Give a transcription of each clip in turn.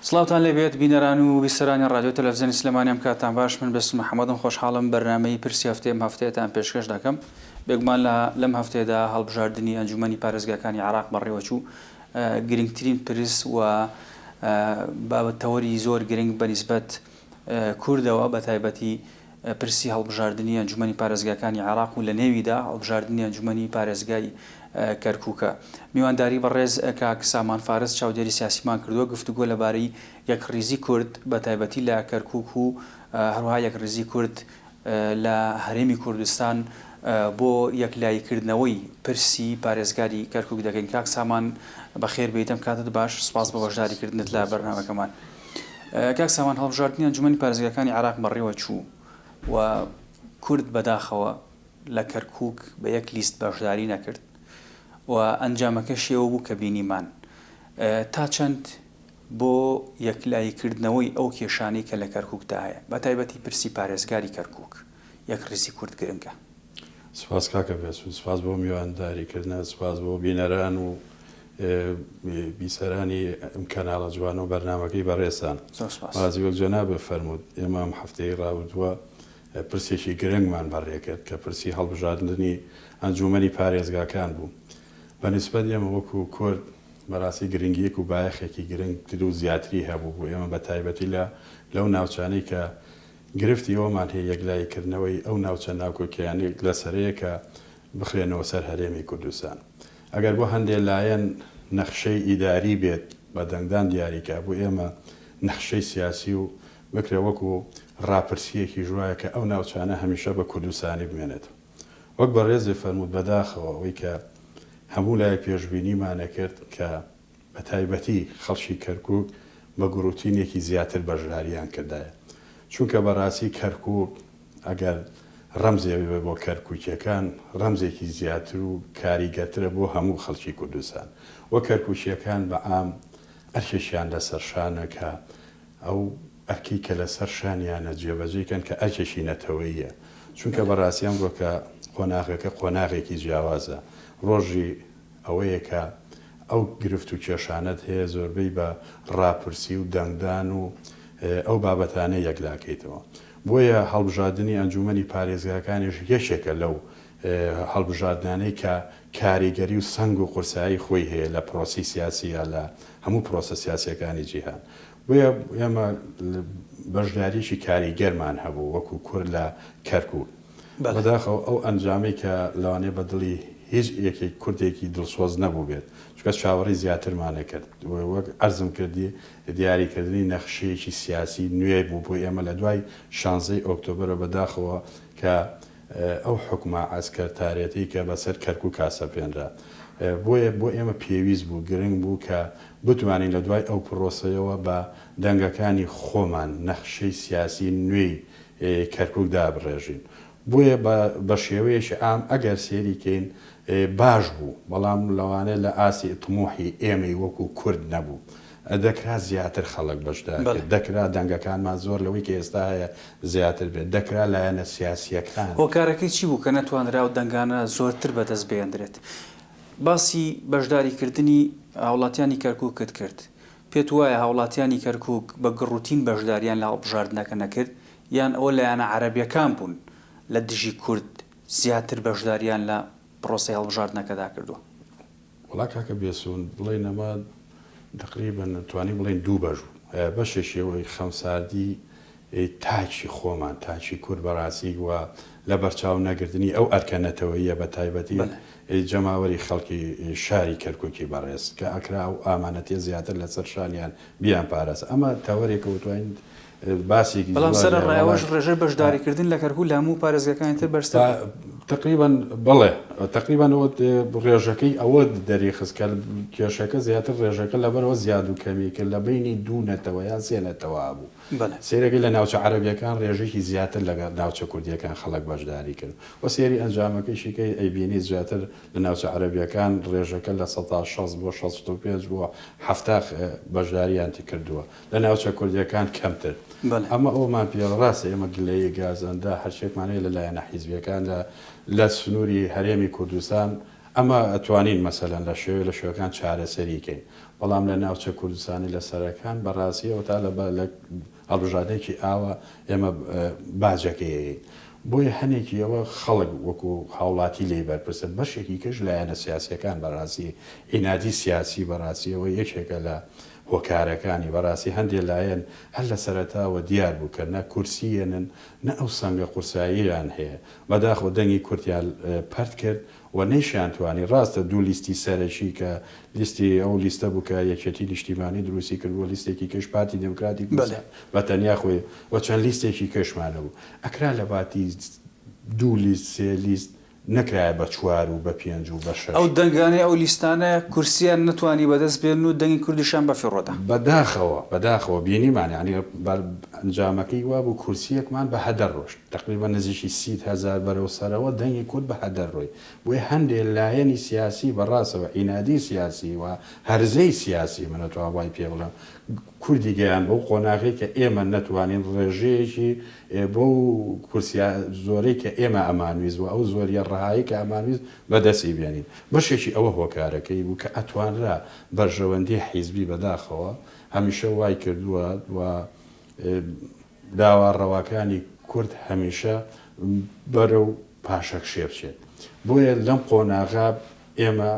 سڵاوتان لەبێت بینەران و بیسەرانی ڕادیۆ تەلەڤیزیۆنی سلێمانی کاتان باش من بەسم محەممەدم خۆشحاڵم بەرنامەی پرسی هەفتەیەم هەفتەیەتان پێشکەش دەکەم بێگومان لەم هەفتەیەدا هەڵبژاردننی ئەنجومەنی پارێزگاکانی عێراق بەڕێوەچوو گرنگترین پرس و بابەتەوەری زۆر گرنگ بەنسبەت کوردەوە بە تایبەتی پرسی هەڵبژاردننی ئەنجومەنی پارێزگاکانی عێراق و لە نێویدا هەڵبژاردننی ئەنجومەنی پارێزگای کەرکووکە میوانداری بەڕێز کاک سامان فارس چاودێری سیاسیمان کردووە گفتوگۆ لەبارەی یەکڕیزی کورد بە تایبەتی لە کەرکووک و هەروەها یەکڕیزی کورد لە هەرێمی کوردستان بۆ یەکلاییکردنەوەی پرسی پارێزگاری کەرکووک دەکەین. کاک سامان بەخێر بێتم کاتت باش، سپاس بە بەشداریکردنت لە بەرنامەکەمان. کاک سامان هەڵبژاردننی ئەنجومەنی پارێزگاکانی عێراق بەڕێوە چوو و کورد بەداخەوە لە کەرکووک بە یەک لیست بەشداری نەکرد و ئەنجامەکەشیەوە بوو کە بینیمان تا چەند بۆ یەکلاییکردنەوەی ئەو کێشانەی کە لە کەرکووکدا هەیە بە تایبەتی پرسی پارێزگاری کەرکووک یەکڕیزی کورد گرنگە. سپاس کاکە بێسوود، سپاس بۆ میوانداریکردنە، سپاس بۆ بینەران و بیسەرانی ئەم کەناڵە جوان و بەرنامەکەی بەڕێزان. ڕازی وەک جەناب فەرموود ئێمە هەفتەی ڕابردووە پرسێکی گرنگمان بەڕێکرد کە پرسی هەڵبژاردننی ئەنجومەنی پارێزگاکان بوو. بەنسبەت ئێمە وەکو کورد بەڕاستی گرنگیەک و بایەخێکی گرنگتر و زیاتری هەبوو بوو ئێمە بە تایبەتی لەو ناوچانەی کە گرفتی ئەومان هەیە یەکلاییکردنەوەی ئەو ناوچە ناوکۆکیانی لەسەرەیە کە بخرێنەوە سەر هەرێمی کوردستان. ئەگەر بۆ هەندێک لایەن نەخشەی ئیداری بێت بە دەنگدان دیاریکە بۆ ئێمە نەخشەی سیاسی و بکرێ وەکو ڕاپرسیەکی ژوایە کە ئەو ناوچانە هەمیشە بە کوردستانی بمێنێت. وەک بەڕێزی فەرموود بەداخەوە ئەوەی کە هەموو لای پێشبینیمانە کرد کە بە تایبەتی خەڵکی کەرکووک بە گروتینێکی زیاتر بەشداریان کردایە، چونکە بەڕاستی کەرکووک ئەگەر ڕەمزێوێ بۆ کەرکووکیەکان ڕەمزێکی زیاتر و کاریگەرترە بۆ هەموو خەڵکی کوردستان. وە کەرکووکیەکان بە عام ئەرکێکیان لەسەر شانە کە ئەو ئەرکی کە لەسەر شانیانە جێبەجێکەن کە ئەرکێکی نەتەوەییە، چونکە بەڕاستیان بۆ کە قۆناغەکە قۆناغێکی جیاوازە. ڕۆژی ئەوەیە کە ئەو گرفت و کێشانەت هەیە زۆربەی بە ڕاپرسی و دەنگدان و ئەو بابەتانەی یەکلاکەیتەوە. بۆیە هەڵبژاردننی ئەنجومەنی پارێزگاکانیش یەکێکە لەو هەڵبژاردنانەی کە کاریگەری و سەنگ و قورسایی خۆی هەیە لە پرۆسی سیاسیە لە هەموو پرۆسە سیاسیەکانی جیهان. بۆیە ئێمە بەشداریشی کاریگەرمان هەبوو وەکو کورد لە کەرکووک. بەداخەوە ئەو ئەنجامی کە لەوانەیە بەدڵی هیچ یەکێک کوردێکی دڵسۆز نەبوو بێت، چونکە چاوەڕی زیاترمانە کرد. وەک عەرزم کردی دیاریکردنی نەخشەیەکی سیاسی نوێ بوو بۆ ئێمە لە دوای 16 ئۆکتۆبرە بەداخەوە کە ئەو حکومە عەسکەرتارێتی کە بەسەر کەرکووک کاسەپێنرا. بۆیە بۆ ئێمە پێویست بوو، گرنگ بوو کە بتوانین لە دوای ئەو پرۆسەیەوە بە دەنگەکانی خۆمان نەخشەی سیاسی نوێی کەرکووک دابڕێژین. بۆیە بە شێوەیەشی ئام ئەگەر سێریکەین باش بوو، بەڵام لەوانەیە لە ئاسی تموحی ئێمەی وەکو کورد نەبوو. دەکرا زیاتر خەڵک بەشدار بێت، دەکرا دەنگەکانمان زۆر لەوەی کە ئێستا هەیە زیاتر بێت، دەکرا لایەنە سیاسیەکان. هۆکارەکەی چی بوو کە نەتوانرا و دەنگانە زۆرتر بەدەست بێندرێت؟ باسی بەشداریکردنی هاوڵاتیانی کەرکووکت کرد. پێت وایە هاوڵاتیانی کەرکووک بە گڕوتین بەشداریان لە هەڵبژاردنەکە نەکرد یان ئەوە لایەنە عەرەبیەکان بوون لە دژی کورد زیاتر بەشداریان لە پرۆسی هەڵبژاردنەکەدا کردووە؟ وڵا کاکە بێسوون بڵێن ئەمە تقریباً توانی بڵێن دوو بەش بوو. بەشێکەوەی خەمساردی تاچی خۆمان، تاچی کورد بەڕاستی وە لە بەرچاو نەگرتنی ئەو ئەرکەنەتەوەیە بە تایبەتی جەماوەری خەڵکی شاری کەرکووکی بەڕێز کە ئەکرا و ئامانەتی زیاتر لەسەر شانیان بیان پارێز. ئەمە تاوەرێکە وتوانین باسێکی بەڵام سەر ڕایەوەش ڕێژەی بەشداریکردن لە کەرکووک لە هەموو پارێزگاکانی تر بەرزتر تقریباً بڵێ تقریباً ئەوە ڕێژەکەی ئەوە دەریخست کە کێشەکە زیاتر ڕێژەکە لەبەرەوە زیاد و کەمی کرد لە بینی دوو نەتەوە یان سێ نەتەوە بوو. سێرەکەی لە ناوچە عەرەبیەکان ڕێژێکی زیاتر لە ناوچە کوردیەکان خەڵک بەشداری کرد و سێری ئەنجامەکەیشیکەی ئەیبینی زیاتر لە ناوچە عەرەبیەکان ڕێژەکە لە 160 بۆ 65 بووە 70 بەشداریانتی کردووە، لە ناوچە کوردیەکان کەمتر. ئەمە ئەومان پێڕاستە ئێمە گلەیی گازەندا هەرچێکمانەیە لەلایەنە حیزبیەکان لە سنووری هەرێمی کوردستان ئەمە ئەتوانین مەسەلەن لە شوێکان چارەسەریکەین بەڵام لە ناوچە کوردستانی لە سەرەکان بەڕاستیەوە تا لە هەڵبژاردێکی ئاوە ئێمە باجەکەی بۆیە هەنێکیەوە خەڵک وەکو هاوڵاتی لێ بەرپرسە بەشێکی کەش لایەنە سیاسیەکان بەڕاستی ئینادی سیاسی بەڕاستیەوە یەکێکە لە هۆکارەکانی بەڕاستی هەندێک لایەن هەر لە سەرەتاوە دیار بوو کە نە کورسیەنن نە ئەو سەنگە قورساییان هەیە بەداخۆ دەنگی کورتیان پەرت کرد و نەیشیانتوانی ڕاستە دوو لیستی سەرەکی کە لیستی ئەو لیستە بوو کە یەکێتی نیشتیمانی دروستی کردووە لیستێکی کەش پارتی دموکراتی بە تەنیا خۆی وە چەند لیستێکی کەشمانە بوو ئەکرا لە باتی دوو لیست سێ لیست نەکرایە بە 4 و بە 5 و بە 6 ئەو دەنگانەی ئەو لیستانە کورسیان نتوانی بەدەست بێن و دەنگی کوردیشان بەفیڕۆدا بەداخەوە بینیمان ینی ئەنجامەکەی وا بوو کورسیەکمان بە هەدەر ڕۆژ تقریبا نزیکی 30,000 بەرەو سەرەوە دەنگی کورد بە هەدەر ڕۆی بۆیە هەندێک لایەنی سیاسی بەڕاستەوە ئینادی سیاسی و هەرزەی سیاسی منەتوان وای پێ بڵێم کوردی گەیان بەو قۆناغی کە ئێمە نەتوانین ڕێژەیەکی بۆ کورسیا زۆرەی کە ئێمە ئەمانویست و ئەو زۆریە ڕەهایی کە ئەمانویست بەدەستی بێنین بەشێکی ئەوە هۆکارەکەی بوو کە ئەتوانرا بەرژەوەندی حیزبی بەداخەوە هەمیشە وای کردووە و داواڕەوەکانی کورد هەمیشە بەرەو پاشەکشێ بچێت بۆیە لەم قۆناغا ئێمە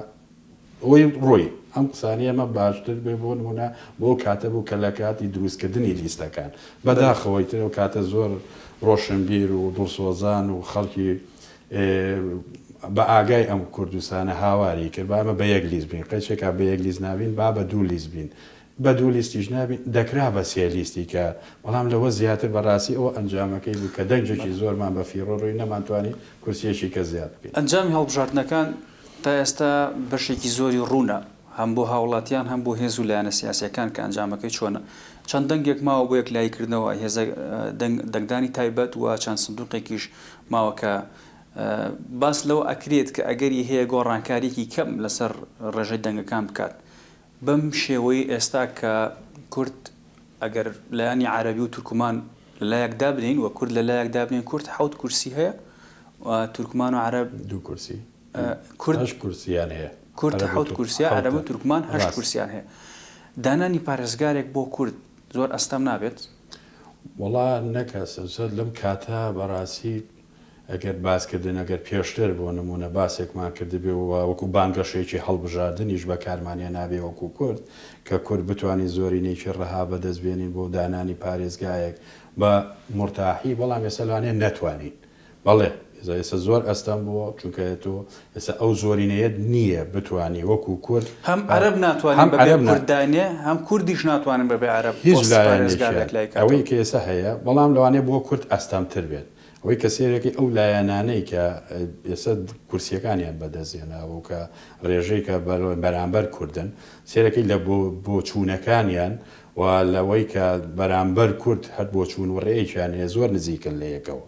ئەوی ڕۆی ئەم قسانی ئەمە باشتر بێ بۆ نمونە بۆ کاتە بوو کە لە کاتی دروستکردنی لیستەکان بەداخەوەی تر و کاتە زۆر ڕۆشنبیر و دڵسۆزان و خەڵکی بە ئاگای ئەم کوردستانە هاواری کرد با ئەمە بە یەک لیست بین قەچێکا بە یەک لیست نابین با بە دوو لیست بین بە دوو لیستیش نابین دەکرا بە سێ لیستی کە بەڵام لەوە زیاتر بەڕاستی ئەوە ئەنجامەکەی بوو کە دەنگێکی زۆرمان بە فیڕۆڕۆی نەمانتوانی کورسیەکی کە زیاد بکەین ئەنجامی هەڵبژاردنەکان تا ئێستا بەشێکی زۆری ڕوونە هەم بۆ هاوڵاتیان هەم بۆ هێز و لایەنە سیاسیەکان کە ئەنجامەکەی چۆنە چەند دەنگێک ماوە بۆ یەکلایکردنەوە هێزە دەنگدانی تایبەت و چەند سندوقێکیش ماوە کە باس لەوە ئەکرێت کە ئەگەری هەیە گۆڕانکاریکی کەم لەسەر ڕێژەی دەنگەکان بکات بەم شێوەی ئێستا کە کورد ئەگەر لایەنی عەرەبی و تورکمان لەلایەکدا بنین و کورد لەلایەکدا بنین کورد 7 کورسی هەیە و تورکمان و عەرەب 2 کورسی کورد 8 کورسیان هەیە کورد 7 کورسیە عەرەب و تورکمان 8 کورسیان هەیە دانانی پارێزگارێک بۆ کورد زۆر ئەستەم نابێت وەڵا نەکەسە لەم کاتە بەڕاستی ئەگەر باسکردن ئەگەر پێشتر بۆ نمونە باسێکمان کردبێ وەکو بانگەشەیەکی هەڵبژاردننیش بەکارمانە نابێ وەکو کورد کە کورد بتوانانی زۆرینێکی ڕەها بەدەستبێنین بۆ دانانی پارێزگایەک بە مرتاحی بەڵام ێسەلانێ نەتوانین بەڵێ ئێستا زۆر ئەستەم بووە چونکە تۆ ئێستا ئەو زۆرینەیەت نییە بتوانی وەکو کورد هەم عەرەب ناتوانین بەبێ کوردانێ هەم کوردیش ناتوانن بەبێ عەرەب هیچ ئەوەی کە ئێستا هەیە بەڵام لەوانێ بۆ کورد ئەستەمتر بێت ئەوەی کە سێرەکەی ئەو لایەنانەی کە ئێستا کورسیەکانیان بەدەستێناوە و کە ڕێژەی کە بەرامبەر کوردن سێرەکەی لە بۆ چوونەکانیان و لەوەی کە بەرامبەر کورد هەر بۆ چوون و ڕێیان هەیە زۆر نزیکن لە یەکەوە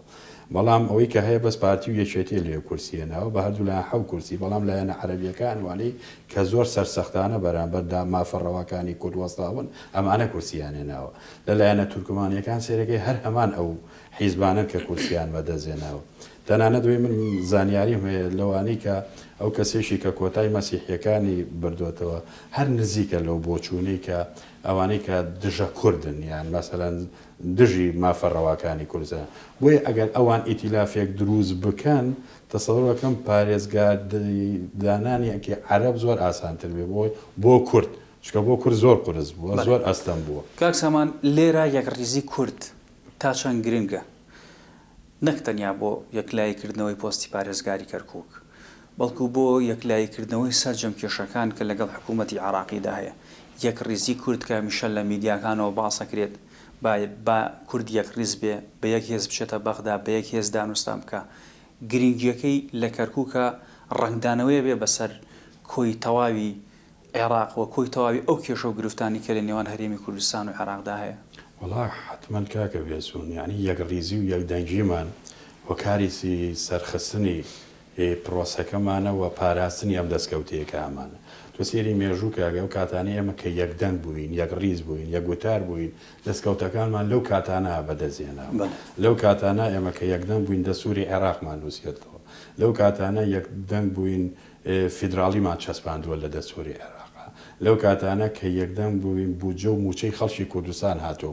بەڵام ئەوەی کە هەیە بەس پارتی و یەکێتی لێ کورسیەناوە بە هەردوو لایەن 7 کورسی بەڵام لایەنە عەرەبیەکان وانەی کە زۆر سەرسەختانە بەرامبەردا مافەڕەوەکانی کورد وەستاون ئەمانە کورسیانێناوە لەلایەنە تورکمانیەکان سێرەکەی هەر هەمان ئەو حیزبانە کە کورسیان بەدەستێناوە تەنانەت دوێ من زانیاریم هەیە لەوانەی کە ئەو کەسێکی کە کۆتای مەسیحیەکانی بردوێتەوە هەر نزیکە لەو بۆچوونەی کە ئەوانەی کە دژە کوردن یان مەسەلەن دژی مافەڕەوەکانی کوردستان بۆیە ئەگەر ئەوان ئیتیلافێک دروست بکەن تەسەوڕەکەم پارێزگار دانانیەکی عەرەب زۆر ئاسانتر بێ بۆ کورد چکە بۆ کورد زۆر قورس بووە زۆر ئەستەم بووە کاک سامان لێرە یەکڕیزی کورد تا چەند گرنگە نەک تەنیا بۆ یەکلایکردنەوەی پۆستی پارێزگاری کەرکووک بەڵکو بۆ یەکلایکردنەوەی سەرجەم کێشەکان کە لەگەڵ حکوومەتی عێراقیدا هەیە یەکڕیزی کورد کە میشە لە میدیاکانەوە باسەکرێت با کورد یەکڕیز بێ بە یەک هێز بچێتە بەغدا بە یەک هێز دانوستان بکە گرنگیەکەی لە کەرکووکە ڕنگدانەوەی بێ بەسەر کۆی تەواوی عێراق و کۆی تەواوی ئەو کێشە و گرفتانی کە لە نێوان هەرێمی کوردستان و عێراقدا هەیە وەڵا حتمما کاکە بێسوون یعنی یەکڕیزی و یەکدەنگیمان وەکاریسی سەرخستنی پرۆسەکەمانە و پاراستنی ئەم دەستکەوتەیەکە ئەمانە تۆ سێری مێژوو کاگە و کاتانەی ئێمە کە یەکدەنگ بووین یەکڕیز بووین یەکگوتار بووین دەستکەوتەکانمان لەو کاتانە بەدەستێناوە لەو کاتانە ئێمە کە یەکدەنگ بووین دەسووری عێراقمان نووسێتەوە لەو کاتانە یەکدەنگ بووین فیدراڵیمان چەسپاندووە لە دەستوری عێراق لەو کاتانە کە یەکدەم بووین بوجە و موچەی خەڵکی کوردستان هاتۆ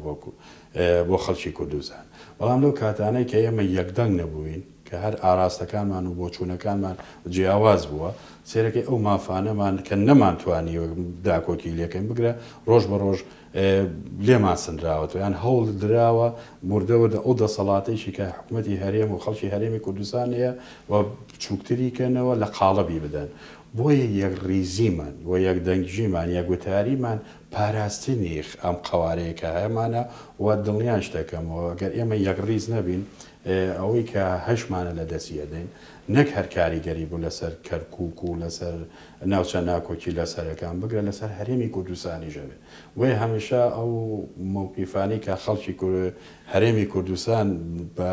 بۆ خەڵکی کوردستان بەڵام لەو کاتانەی کە ئێمە یەکدەنگ نەبووین کە هەر ئاراستەکانمان و بۆچوونەکانمان جیاواز بووە سێرەکەی ئەو مافانەمان کە نەمانتوانی داکۆکی لێکەین بگرە ڕۆژ بە ڕۆژ لێمان سنراوەوە یان هەوڵ درراوە مردەوەدا ئەو دەسەڵاتێکی کە حکوومەتی هەرێم و خەڵکی هەرێمی کوردستان هەیە و چووکتریکەنەوە لە قاڵەبی بدەن بۆیە یەک ڕیزیمان و یەک دەنگژیمان یەکگوتاریمان پاراستنی ئەم قوارەیەکە هەیەمانە و دڵنیان شتەکەمەوە گەر ئێمە یەک ڕیز نەبین ئەوەی کە هەشمانە لە دەستیەدەین نەک هەر کاریگەری بوو لەسەر کەرکووک و لەسەر ناوچە ناکۆکی لەسەرەکان بگرە لەسەر هەرێمی کوردستانی ژەبێت وێ هەمیشە ئەو مووقیفانی کە خەڵکی هەرێمی کوردستان بە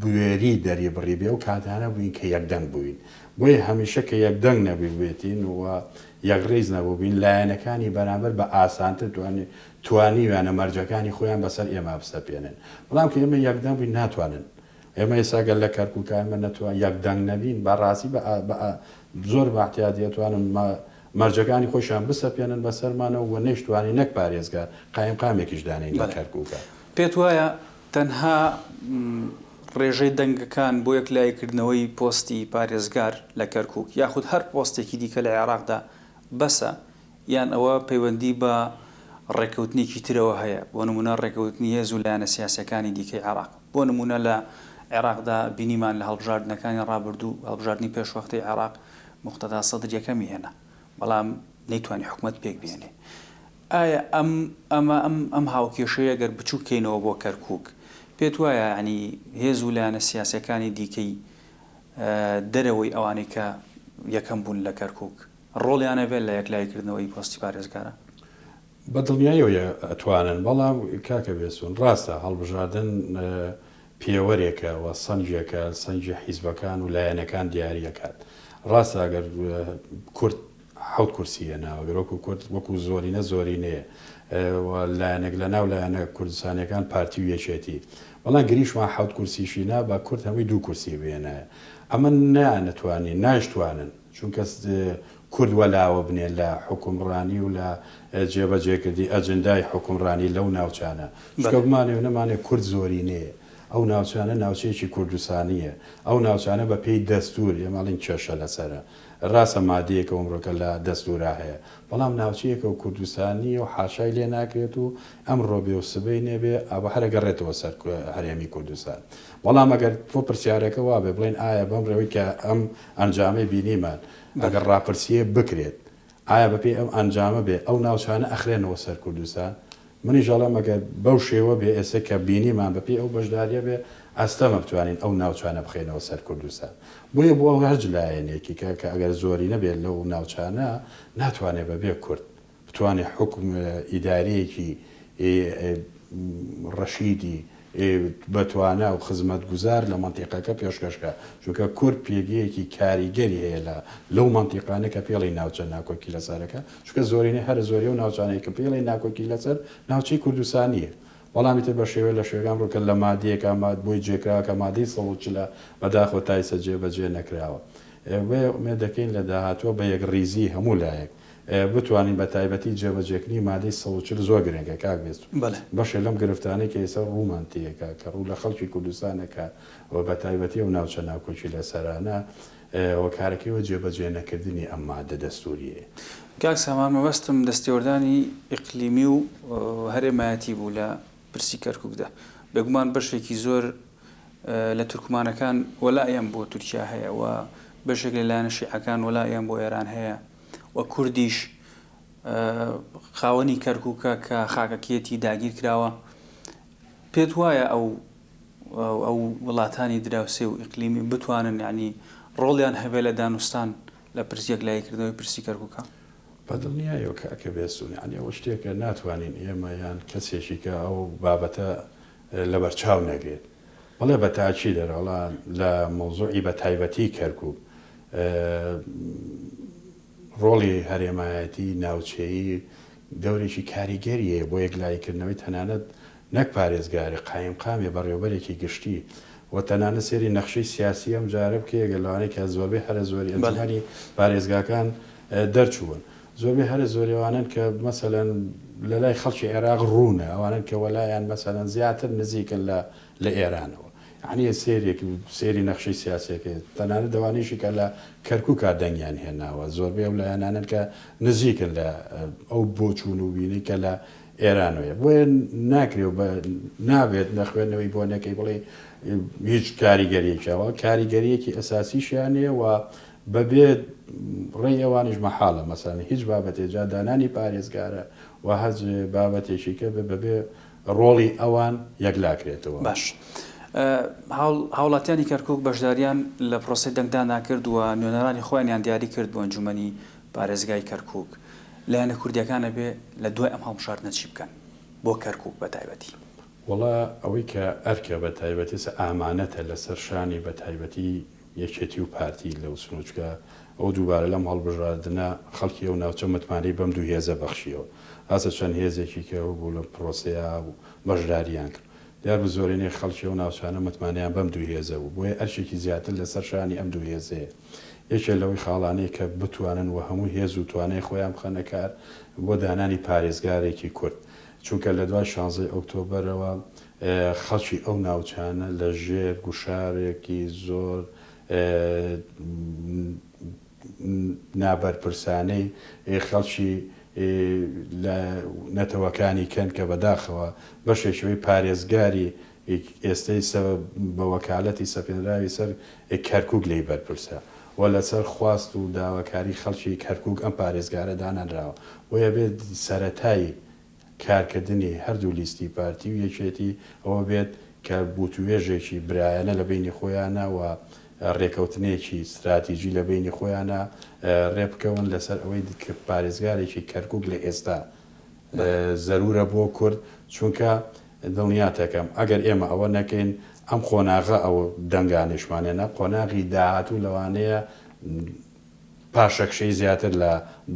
بوێری دەری بڕی بێ و کاتانە بووین کە یەکدەنگ بووین بۆیە هەمیشە کە یەکدەنگ نەبووێتین و یەک ڕێز نەبووبین لایەنەکانی بەرامبەر بە ئاسانتر توانی ویانە مەرجەکانی خۆیان بەسەر ئێمە بستەپێنن بەڵام کە ئێمە یەکدەنگ بووین ناتوانن ئێمە ئێساگەر لە کەرکووکانمە نەتوان یەکدەنگ نەبین بەڕاستی زۆر باحتیات دێتوانم مەرجەکانی خۆشیان بستەپێنن بەسەرمانە و نەیشتوانی نەک پارێزگار قایم قامێکیش دانین لە کەرکووکە پێت وایە تەنها ڕێژەی دەنگەکان بۆ یەکلایکردنەوەی پۆستی پارێزگار لە کەرکووک یاخود هەر پۆستێکی دیکە لە عێراقدا بەسە یان ئەوە پەیوەندی بە ڕێکەوتنێکی ترەوە هەیە بۆ نمونە ڕێکەوتنی هێز و لایەنە سیاسەکانی دیکەی عێراق بۆ نمونە لە عێراقدا بینیمان لە هەڵبژاردنەکانی ڕابردوو هەڵبژاردننی پێشوەختەی عێراق موقتەدا سەدر یەکەمی هێنا بەڵام نەیتوانی حکوومەت پێک بێنێ ئایا ئەم هاوکێشەیە گەر بچووکەینەوە بۆ کەرکووک پێت وایە ینی هێز و لایەنە سیاسەکانی دیکەی دەرەوەی ئەوانەی کە یەکەم بوون لە کەرکووک ڕۆڵیانە بێت لە یەکلایکردنەوەی پۆستی پارێزگارە بە دڵنیایەوە ئەتوانن بەڵام کاکە بێسون ڕاستە هەڵبژاردن پێوەرێکە و سەنجێکە سەنجی حیزبەکان و لایەنەکان دیاریەکات ڕاستە ئەگەر کورد حوت کورسیە ناوەگەرۆک و کورد وەکو زۆرینە زۆرینەیە لایەنێک لە ناو لایەنە کوردستانیەکان پارتی و یەکێتی بەڵام گریشمان حوت کورسیشی نا بە کورد هەمووی دوو کورسی بێنایە ئەمە ناتوانین ناشتوانن چونکە کورد وەلاوە بنێن لە حکومڕانی و لە جێبەجێکردی ئەجندای حکومڕانی لەو ناوچانە چکە بمانێ و نەمانێ کورد زۆرینەیە ئەو ناوچانە ناوچەیەکی کوردستانیە ئەو ناوچانە بە پێی دەستور ئێمەڵین کێشە لەسەرە ڕاستە مادەیەکە ئەمڕۆکە لە دەستورا هەیە بەڵام ناوچەیەکە و کوردستانی و حاشای لێ ناکرێت و ئەم ڕۆبێ و سبەی نێبێ ئەوە هەرەگەڕێتەوە سەر هەرێمی کوردستان بەڵام ئەگەر تۆ پرسیارەکە وابێ بڵێن ئایا بەم ڕێوەی کە ئەم ئەنجامەی بینیمان ئەگەر ڕاپرسیە بکرێت ئایا بەپێی ئەم ئەنجامە بێ ئەو ناوچانە ئەخرێنەوە سەر کوردستان منی ژەڵام ئەگەر بەو شێوە بێ ئێستا کە بینیمان بەپێی ئەو بەشداریە بێ ئەستەمە بتوانین ئەو ناوچانە بخێنەوە سەر کوردستان بۆیە بۆ ئەو هەرج لایەنێکی کە ئەگەر زۆری نەبێت لەو ناوچانە ناتوانێت بەبێ کورد بتوانێت حکم ئیدارەیەکی ڕەشیدی بەتوانە و خزمەت گوزار لە منتیقەکە پێشکەشکە چونکە کورد پێگەیەکی کاریگەری هەیە لەو منتیقانە کە پێڵی ناوچە ناکۆکی لەسەرەکە چونکە زۆرینە هەر زۆری و ناوچانەی کە پێڵی ناکۆکی لەسەر ناوچەی کوردستانیە بەڵامی تر بە شێوەیە لە شوێگان ڕووکە لە مادیەکە بۆی جێکراکە مادەی سەڵچلە بەداخۆ تایسە جێبەجێ نەکراوە وێ دەکەین لە داهاتوە بە یەک ریزی هەموو لایەک بتوانین بە تایبەتی جێبەجێکنی مادەی سەڵچل زۆر گرنگە کاک بێت بەشێ لەم گرفتانەی کە ئێستا ڕوومانتیەکە کە ڕوو لە خەڵکی کوردستانەکە بە تایبەتی و ناوچە ناکۆکی لە سەرانە وە کارەکەیەوە جێبەجێ نەکردنی ئەم مادە دەستوریە کاک سامان مەبەستم دەستێوەردانی ئیقلیمی و هەرێمایەتی بوو لە پرسی کەرکووکدا بێگومان بەشێکی زۆر لە تورکمانەکان وەلایەن بۆ تورکیا هەیە و بەشێک لە لایەنە شیعەکان وەلایەن بۆ ئێران هەیە و کوردیش خاوەنی کەرکووکە کە خاکەکێتی داگیر کراوە پێت وایە ئەو وڵاتانی دراوسێ و ئیقلیمی بتوانن یعنی ڕۆڵیان هەبێ لە دانوستان لە پرسیەک لایەکردنەوەی پرسی کەرکووکە بەدڵنیایەوە کاکە بێسوون ینی ئەوە شتێکە ناتوانین ئێمە یان کەسێکی کە ئەو بابەتە لەبەرچاو نەگرێت بەڵێ بە تاچی دەرەڵا لە مۆزوعی بە تایبەتی کەرکووک ڕۆڵی هەرێمایەتی ناوچەیی دەورێکی کاریگەریە بۆ یەکلایکردنەوەی تەنانەت نەک پارێزگاری قایم قامێ بەڕێوەبەرێکی گشتی و تەنانە سێری نەخشەی سیاسی ئەم جارە بکە گەلوانەی کە زۆربەی هەرە زۆری ئەنجومەنی پارێزگاکان دەرچوون زۆربەی هەرە زۆریوانن کە مەسەلەن لە لای خەڵکی عێراق ڕوونە ئەوانن کە وەلایەن مەسەلەن زیاتر نزیکن لە ئێرانەوە یعنی سێری نەخشەی سیاسەکە تەنانە دەوانیشی کە لە کەرکووکا دەنگیان هێناوە زۆربەی ئەو لایەنانن کە نزیکن لە ئەو بۆچوون و بینی کە لە ئێرانوەیە بۆیە ناکرێ نابێت نەخوێنەوەی بۆ نەکەی بڵێ هیچ کاریگەریەکەوە کاریگەریەکی ئەساسیشیانەیە و بەبێت ڕێی ئەوانش مەحاڵە مەسەلەن هیچ بابەتێجا دانانی پارێزگارە و هەز بابەتێکی کە بەبێ ڕۆڵی ئەوان یەکلاکرێتەوە. باش هاوڵاتیانی کەرکووک بەشداریان لە پرۆسی دەنگدا ناکرد و نوێنەرانی خۆیان دیاری کرد بۆ ئەنجومەنی پارێزگای کەرکووک لایەنە کوردیەکانە بێ لە دوای ئەم هەڵبژاردنە چی بکەن بۆ کەرکووک بە تایبەتی. وڵا ئەوەی کە ئەرکە بە تایبەتی ئامانەتە لەسەر شانی بە تایبەتی یەکێتی و پارتی لەو سنوچکە ئەو دووبارە لەم هەڵبژاردنە خەڵکی ئەو ناوچە متمانەی بەم دوو هێزە بەخشیەوە ئاسە چەند هێزێکی کە بوو لە پرۆسەیە و بەشداریان کرد دیار بە زۆرینەی خەڵکی ئەو ناوچانە متمانیان بەم دوو هێزە بوو بۆیە ئەرشێکی زیاتر لەسەر شانی ئەم دوو هێزەیە یەکێ لەوەی خاڵانەیە کە بتوانن و هەموو هێز و توانای خۆیان بخەنە کار بۆ دانانی پارێزگارێکی کورد چونکە لە دوای 16 ئۆکتۆبەرەوە خەڵکی ئەو ناوچانە لە ژێر گوشارێکی زۆر نابەرپرسانەی خەڵکی لە نەتەوەکانی کەن کە بەداخەوە بەشێکەوەی پارێزگاری ئێستای بە وەکالەتی سەپێنراوی سەر کەرکووک لی بەرپرسە و لەسەر خواست و داواکاری خەڵکی کەرکووک ئەم پارێزگارە دانانراوە وە بێت سەرەتایی کارکردنی هەردوو لیستی پارتی و یەکێتی ئەوە بێت کە بوتوێژێکی برایەنە لە بینی خۆیانە و ڕێکەوتنێکی استراتیژی لە بینی خۆیانە ڕێبکەون لەسەر ئەوەی پارێزگارێکی کەرکووک لە ئێستا زەرورە بۆ کورد چونکە دڵنیاتەکەم ئەگەر ئێمە ئەوە نەکەین ئەم قۆناغە ئەو دەنگانشمانێنە قۆناغی داهاتوو لەوانەیە پاشەکشەی زیاتر لە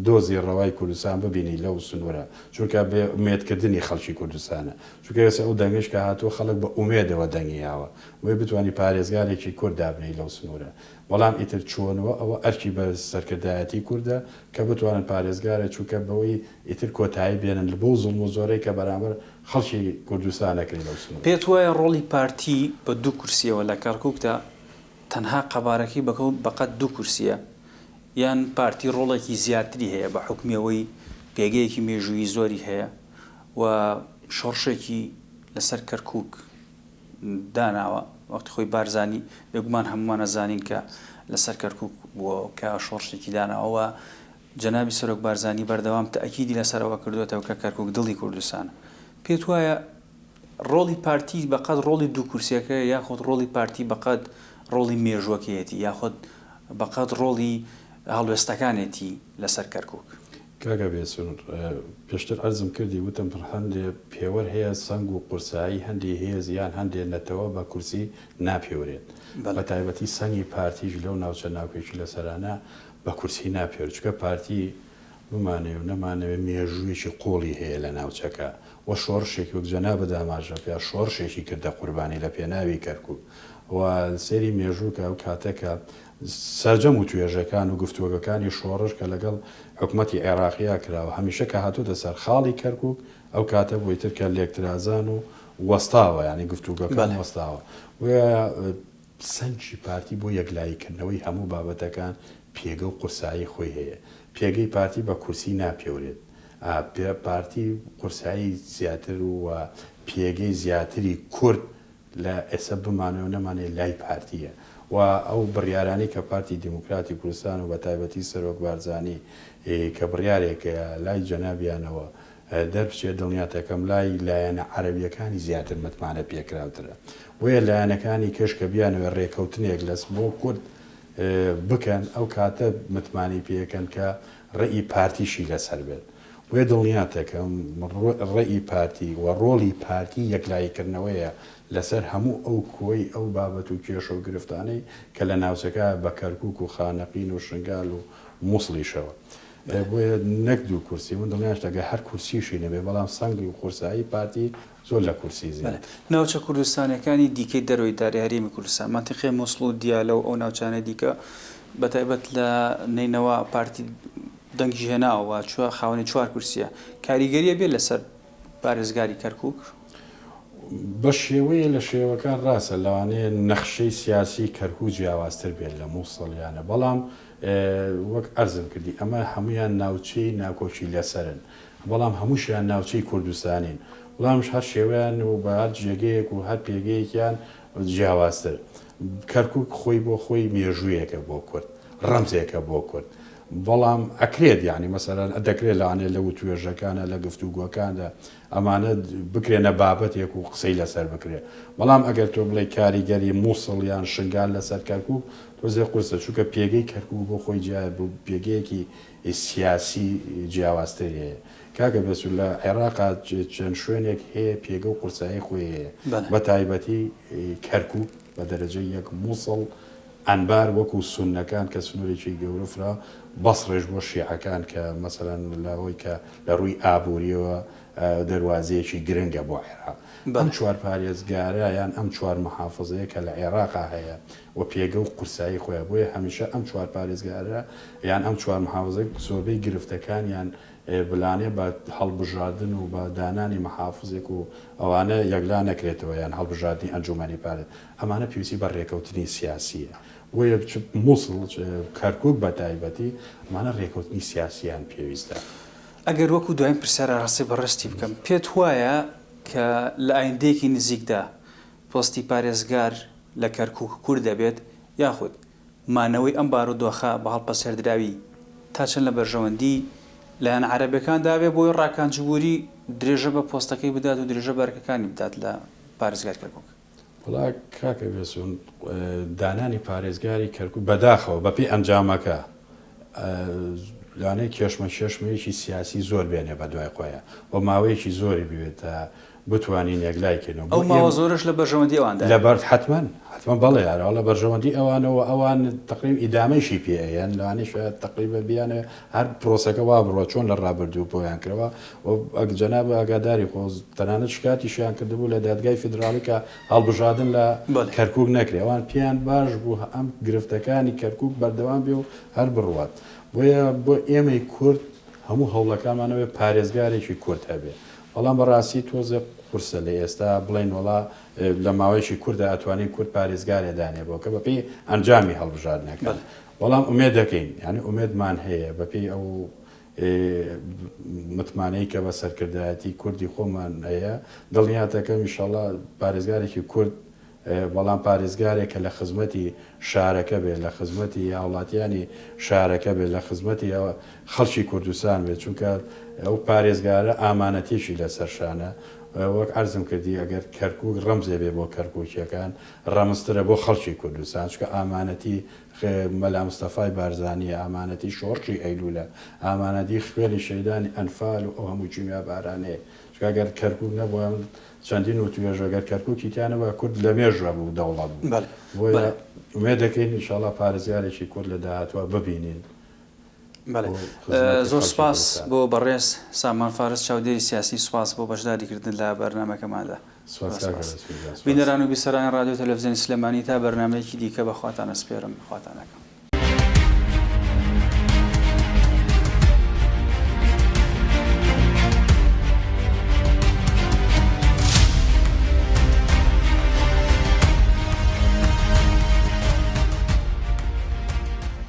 دۆزی ڕەوای کوردستان ببینی لەو سنوورە چونکە ئومێدکردنی خەڵکی کوردستانە چونکە ئێستا ئەو دەنگش کە هاتووە خەڵک بە ئومێدەوە دەنگیاوە وێ بتوانانی پارێزگارێکی کورد دابنی لەو سنوورە بەڵام ئیتر چۆنەوە ئەوە ئەرکی بە سەرکردایەتی کووردە کە بتوانن پارێزگارە چونکە بەوەی ئیتر کۆتایی بێنن لە بۆ زڵم و زۆرەی کە بەرامبەر خەڵکی کوردستانەکەی لەو سنوورە. پێت وایە ڕۆڵی پارتی بە دوو کورسیەوە لە کەرکووکدا تەنها قەبارەکەی بەقەت دوو کورسیە یان پارتی ڕۆڵێکی زیاتری هەیە بە حکومیەوەی پێگەیەکی مێژووی زۆری هەیە و شۆڕشێکی لەسەر کەرکووک داناوە وەختی خۆی بارزانی بێگومان هەمووانە زانین کە لەسەر کەرکووک بووە کە شۆڕشێکی داناوە جەنابی سەرۆک بارزانی بەردەوام تەئەکیدی لەسەرەوە کردوێتەوە کە کەرکووک دڵی کوردستانە. پێت وایە ڕۆڵی پارتی بەقەت ڕۆڵی دوو کورسیەکە یاخۆت ڕۆڵی پارتی بەقەت ڕۆڵی مێژووەکەیەتی یاخۆت بەقەت ڕۆڵی هەڵوێستەکانێتی لەسەر کەرکووک. کاگە بێسون پێشتر ئەرزم کردی وتم هەندێ پێوەەر هەیە سنگ و قورسایی هەندی هێز یان هەندێک نەتەوە بە کورسی ناپێورێت بە تایبەتی سەنگی پارتیش لەو ناوچە ناوپێکی لەسەرانە بە کورسی ناپێر چکە پارتی بمانێ و نەمانەوێت مێژوویەکی قۆڵی هەیە لە ناوچەکە و شۆڕشێکی وەک جەناب داماژە پێ شۆڕشێکی کردە قوربانی لە پێناوی کەرکووک و سێری مێژووکە و کاتەکە سەرجەم و توێژەکان و گفتووەکانی شۆڕش کە لەگەڵ حکوومەتی عێراقیا کراوە هەمیشە کە هاتووتە سەر خاڵی کەرکووک ئەو کاتە بۆی تر کە لێکترازان و وەستاوە ینی گفتوگەکان وەستاوە و سنگی پارتی بۆ یەکلاییکردنەوەی هەموو بابەتەکان پێگە و قورسایی خۆی هەیە پێگەی پارتی بە کورسی ناپێورێت پارتی قورسایی زیاتر و پێگەی زیاتری کورد لە ئێستا بمانەوە نەمانێت لای پارتیە و ئەو بڕیارانی کە پارتی دیموکراتی کوردستان و بە تایبەتی سەرۆک بارزانی کە بڕیارێکە لای جەنابیانەوە دەربچێت دڵنیاتەکەم لای لایەنە عەرەبیەکانی زیاتر متمانە پێکراوترە وەیە لایەنەکانی کەش کە بیانەوە ڕێکەوتنێک لەس بۆ کورد بکەن ئەو کاتە متمانی پێەکەن کە ڕێی پارتیشی لەسەر بێت وێ دڵنیاتەکەم ڕێی پارتی و ڕۆڵی پارتی یەکلاییکردنەوەیە لەسەر هەموو ئەو کۆی ئەو بابەت و کێشە و گرفتانەی کە لە ناوچەکە بە کەرکووک و خانەقین و شنگال و مووسڵیشەوە بۆیە نەک دوو کورسی من دڵنیاش دەگە هەر کورسیشی نەبێ بەڵام سەنگی و قورسایی پارتی زۆر لە کورسی زیاد. ناوچە کوردستانەکانی دیکەی دەرەوەی دارایی کوردستان مانتیقی مووسڵ و دیالە و ئەو ناوچانە دیکە بەتایبەت لە نینەوە پارتی دەنگی هێناوە چوە خاوەنی 4 کورسیە کاریگەریە بێت لەسەر پارێزگاری کەرکووک بە شێوەیە لە شێوەکان ڕاستە لەوانەیە نەخشەی سیاسی کەرکوو جیاوازتر بێت لە مووسڵیانە بەڵام وەک ئەرزم کردی ئەمە هەمویان ناوچەی ناکۆچی لەسەرن بەڵام هەمووشیان ناوچەی کوردستانین بەڵامش هەر شێوەیان و بە هەر جێگەیەک و هەر پێگەیەکیان جیاوازتر کەرکووک خۆی بۆ خۆی مێژوویەکە بۆ کورد ڕەمزێکە بۆ کورد بەڵام ئەکرێت یعنی مەسەرەن دەکرێت لەوانێت لە توێژەکانە لە گفتوگۆکاندا ئەمانە بکرێنە بابەتێک و قسەی لەسەر بکرێت بەڵام ئەگەر تۆ بڵێ کاریگەری مووسڵیان شنگال لەسەر کەرکووک تۆزێ قورسە چووکە پێگەی کەرکووک بۆ خۆی جیای بوو پێگەیەکی سیاسی جیاوازتر هەیە کاکە بەسو لە عێراقا چەند شوێنێک هەیە پێگە و قورسایی خۆی هەیە بە تایبەتی کەرکووک بە دەرەجەی یەک مووسڵ ئەنبار وەکو سونەکان کە سنوورێکی گەورەفرا بەس ڕێژ بۆ شیعەکان کە مەسەرەن لەهۆی کە لە ڕووی ئابوووریەوە دەواازەیەکی گرنگە بۆ عێراق ئەم 4 پارێزگارە یان ئەم 4 محافظەیە کە لە عێراقا هەیە و پێگە و قورسایی خۆیان بۆیە هەمیشە ئەم 4 پارێزگارە یان ئەم 4 محافظە زۆربەی گرفتەکانیان بلانێ بە هەڵبژاردن و بە دانانی محافزێک و ئەوانە یەکلا نەکرێتەوە یان هەڵبژاردننی ئەنجومانی پارێت ئەمانە پێویستی بە ڕێکەوتنی سیاسیە بۆیە مووسڵ کەرکووک بە تایبەتی ئەمانە ڕێکەوتنی سیاسیان پێویستە. ئەگەر وەکو دوایین پرسیارە ڕاستی بەڕستی بکەم پێت وایە کە لە ئایندەیەکی نزیکدا پۆستی پارێزگار لە کەرکووک کورد دەبێت یاخود مانەوەی ئەم بارودۆخە بە هەڵپەسێردراوی تا چەند لە بەرژەوەندی لایەن عەرەبەکان دابێ بۆی ڕاکانجبووری درێژە بە پۆستەکەی بدات و درێژە بەرەکەکانی بدات لە پارێزگار کەرکووک. وڵا کاکە بێسون دانانی پارێزگاری کەرکووک بەداخەوە بەپێی ئەنجامەکە لانەی کێشمەیەکی سیاسی زۆر بێنێ بە دوای خۆیان بۆ ماوەیەکی زۆری بوێتە بتوانین یەکلایکردنەوە ئەو ماوە زۆرش لە بەرژەوەندی ئەواندا لەبەر حتمما بەڵێ یارەوە لە بەرژەوەندی ئەوانەوە ئەوان تقریم ئیدامەیشی پێیان لەوانەی شاید تقریبا بیانە هەر پرۆسەکە وا بڕوە چۆن لە ڕابردوو بۆیان کردەوە و جەناب ئاگاداری خۆز تەنانەت شکاتیشیان کردبوو لە دادگای فیدراالی کە هەڵبژاردن لە کەرکووک نەکرێ ئەوان پێیان باش بوو ئەم گرفتەکانی کەرکووک بەردەوام بێ و هەر بڕوات بۆیە بۆ ئێمەی کورد هەموو هەوڵەکانمانەوێت پارێزگارێکی کورد هەبێ بەڵام بەڕاستی تۆزە قورسە لە ئێستا بڵین وڵا لە ماوەیەکی کووردە ئەتوانین کورد پارێزگارێدانێ بۆ کە بەپێی ئەنجامی هەڵبژاردنەکە بەڵام ئومێد دەکەین یعنی ئومێدمان هەیە بەپێی ئەو متمانەی کە بە سەرکردایەتی کوردی خۆمان هەیە دڵنیاتەکەم ئینشەڵڵا پارێزگارێکی کورد بەڵام پارێزگارێکە لە خزمەتی شارەکە بێت لە خزمەتی هاوڵاتیانی شارەکە بێت لە خزمەتی خەڵکی کوردستان بێت چونکە ئەو پارێزگارە ئامانەتیشی لەسەر شانە وەک عەرزم کردی ئەگەر کەرکووک ڕەمزێ بێ بۆ کەرکووکیەکان ڕەمزترە بۆ خەڵکی کوردستان چکە ئامانەتی مەلا مستەفای بارزانانی ئامانەتی شۆڕشی ئەیلولە ئامانەتی خوێنی شەیدانی ئەنفال و ئەو هەموو چیمیا بارانەیە چکە ئەگەر کەرکووک نەبووە چەندین و توێژەگەر کەرکووکی تیانەوە کورد لە مێژە بوو دەوڵەت بوو بۆیە وێ دەکەین ئینشەڵڵا پارێزگارێکی کورد لە داهاتوە ببینین. زۆر سپاس بۆ بەڕێز سامان فارس چاودێری سیاسی سوپاس بۆ بەشداریکردن لە بەرنامەکەماندا. بینەران و بیسەرانی ڕادیۆ تەلەڤیزیۆنی سلێمانی تا بەرنامەیەکی دیکە بەخواتانە سپێرم خواتانەکەم.